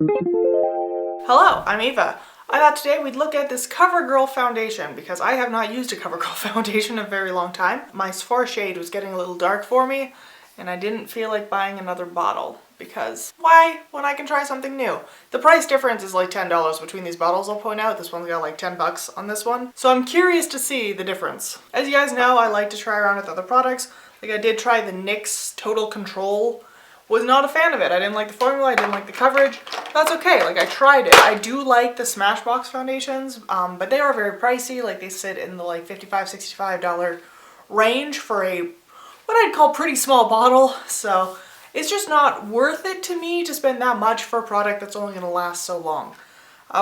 Hello, I'm Eva. I thought today we'd look at this Covergirl foundation because I have not used a Covergirl foundation in a very long time. My Sephora shade was getting a little dark for me and I didn't feel like buying another bottle because why when I can try something new? The price difference is like $10 between these bottles, I'll point out. This one's got like 10 bucks on this one. So I'm curious to see the difference. As you guys know, I like to try around with other products. Like I did try the NYX Total Control. Was not a fan of it. I didn't like the formula, I didn't like the coverage. That's okay, like I tried it. I do like the Smashbox foundations, but they are very pricey. Like they sit in the like $55, $65 range for a, what I'd call pretty small bottle. So it's just not worth it to me to spend that much for a product that's only gonna last so long.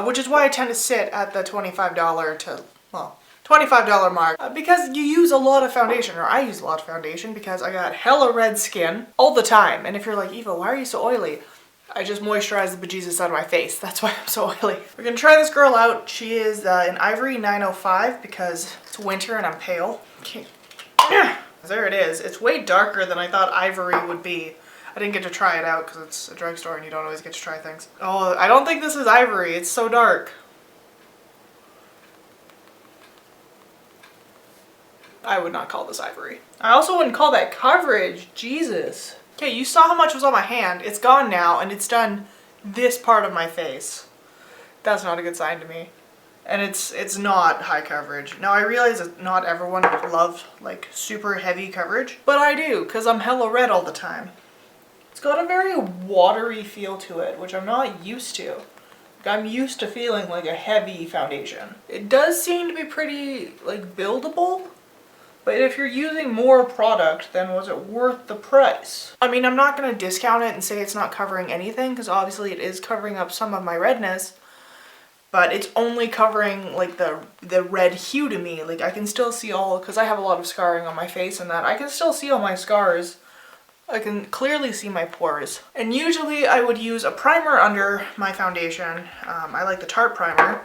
Which is why I tend to sit at the $25 to, well, $25 mark because you use a lot of foundation, or I use a lot of foundation because I got hella red skin all the time. And if you're like, Eva, why are you so oily? I just moisturize the bejesus out of my face. That's why I'm so oily. We're gonna try this girl out. She is an Ivory 905 because it's winter and I'm pale. Okay. There it is. It's way darker than I thought Ivory would be. I didn't get to try it out because it's a drugstore and you don't always get to try things. Oh, I don't think this is Ivory. It's so dark. I would not call this Ivory. I also wouldn't call that coverage. Jesus. Okay, you saw how much was on my hand. It's gone now and it's done this part of my face. That's not a good sign to me. And it's not high coverage. Now I realize that not everyone loves like super heavy coverage, but I do because I'm hella red all the time. It's got a very watery feel to it, which I'm not used to. I'm used to feeling like a heavy foundation. It does seem to be pretty like buildable. But if you're using more product, then was it worth the price? I mean, I'm not going to discount it and say it's not covering anything, because obviously it is covering up some of my redness, but it's only covering like the red hue to me. Like I can still see all, because I have a lot of scarring on my face and that, I can still see all my scars. I can clearly see my pores. And usually I would use a primer under my foundation. I like the Tarte primer.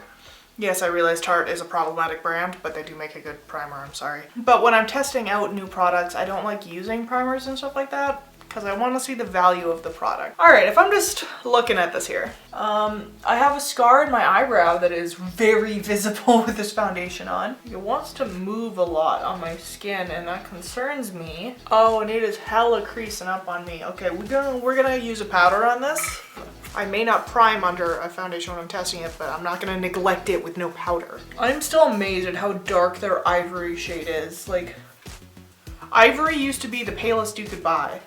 Yes, I realize Tarte is a problematic brand, but they do make a good primer, I'm sorry. But when I'm testing out new products, I don't like using primers and stuff like that because I want to see the value of the product. Alright, if I'm just looking at this here, I have a scar in my eyebrow that is very visible with this foundation on. It wants to move a lot on my skin and that concerns me. Oh, and it is hella creasing up on me. Okay, we're gonna use a powder on this. I may not prime under a foundation when I'm testing it, but I'm not gonna neglect it with no powder. I'm still amazed at how dark their Ivory shade is. Like, Ivory used to be the palest you could buy.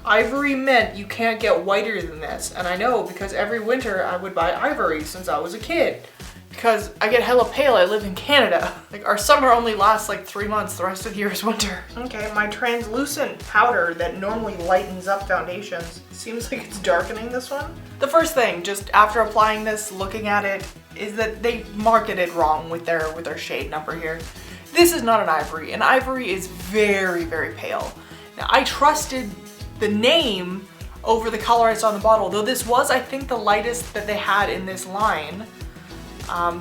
Ivory meant you can't get whiter than this, and I know because every winter I would buy Ivory since I was a kid. Because I get hella pale, I live in Canada. Like our summer only lasts like 3 months, the rest of the year is winter. Okay, my translucent powder that normally lightens up foundations seems like it's darkening this one. The first thing, just after applying this, looking at it, is that they marketed wrong with their shade number here. This is not an Ivory. An Ivory is very, very pale. Now I trusted the name over the color I saw in the bottle, though this was, I think, the lightest that they had in this line.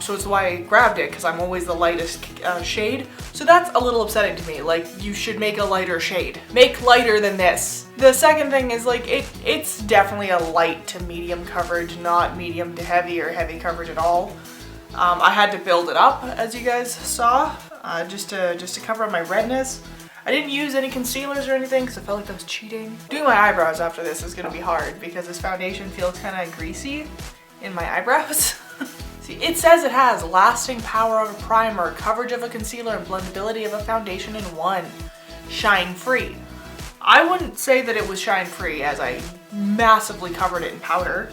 So it's why I grabbed it, because I'm always the lightest shade. So that's a little upsetting to me. Like, you should make a lighter shade. Make lighter than this. The second thing is like, it's definitely a light to medium coverage, not medium to heavy or heavy coverage at all. I had to build it up, as you guys saw, just to cover up my redness. I didn't use any concealers or anything because I felt like I was cheating. Doing my eyebrows after this is gonna be hard because this foundation feels kind of greasy in my eyebrows. See, it says it has lasting power of a primer, coverage of a concealer, and blendability of a foundation in one. Shine free. I wouldn't say that it was shine free as I massively covered it in powder.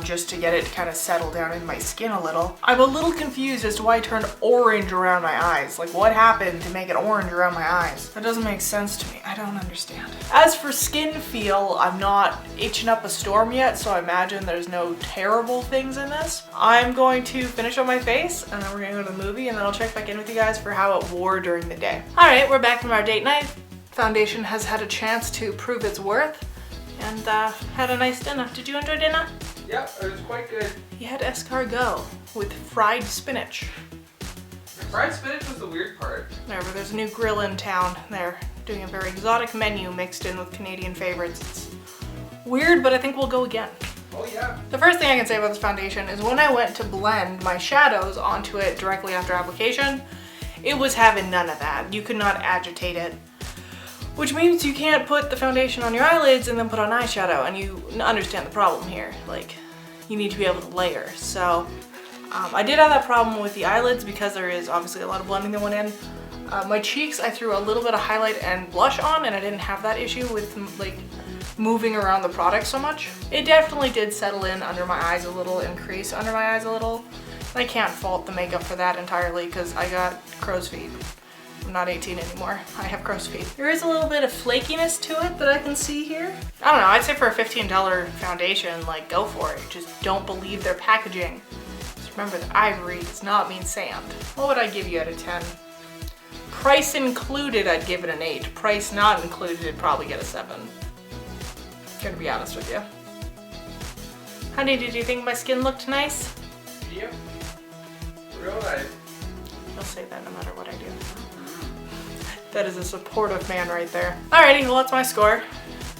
Just to get it to kind of settle down in my skin a little. I'm a little confused as to why it turned orange around my eyes. Like what happened to make it orange around my eyes? That doesn't make sense to me. I don't understand. As for skin feel, I'm not itching up a storm yet, so I imagine there's no terrible things in this. I'm going to finish on my face and then we're gonna go to the movie and then I'll check back in with you guys for how it wore during the day. All right, we're back from our date night. Foundation has had a chance to prove its worth and had a nice dinner. Did you enjoy dinner? Yeah, it was quite good. He had escargot with fried spinach. The fried spinach was the weird part. There's a new grill in town. They're doing a very exotic menu mixed in with Canadian favorites. It's weird, but I think we'll go again. Oh yeah. The first thing I can say about this foundation is when I went to blend my shadows onto it directly after application, it was having none of that. You could not agitate it, which means you can't put the foundation on your eyelids and then put on eyeshadow, and you understand the problem here. Like, you need to be able to layer. So I did have that problem with the eyelids because there is obviously a lot of blending that went in. My cheeks, I threw a little bit of highlight and blush on, and I didn't have that issue with like moving around the product so much. It definitely did settle in under my eyes a little and crease under my eyes a little. I can't fault the makeup for that entirely because I got crow's feet. I'm not 18 anymore. I have crow's feet. There is a little bit of flakiness to it that I can see here. I don't know, I'd say for a $15 foundation, like, go for it. Just don't believe their packaging. Just remember that ivory does not mean sand. What would I give you out of 10? Price included, I'd give it an 8. Price not included, it'd probably get a 7. Gonna be honest with you. Honey, did you think my skin looked nice? Yep. Real nice. You'll say that no matter what I do. That is a supportive man right there. Alrighty, well that's my score.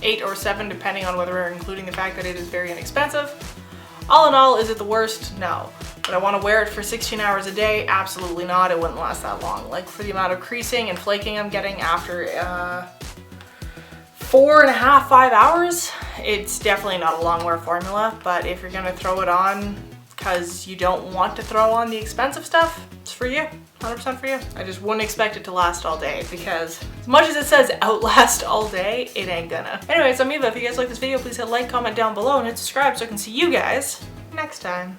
8 or 7 depending on whether we're including the fact that it is very inexpensive. All in all, is it the worst? No. Would I want to wear it for 16 hours a day? Absolutely not. It wouldn't last that long. Like, for the amount of creasing and flaking I'm getting after 4.5, 5 hours, it's definitely not a long wear formula. But if you're gonna throw it on because you don't want to throw on the expensive stuff, it's for you. 100% for you. I just wouldn't expect it to last all day because as much as it says Outlast all day, it ain't gonna. Anyways, I'm Eva. If you guys like this video, please hit like, comment down below, and hit subscribe so I can see you guys next time.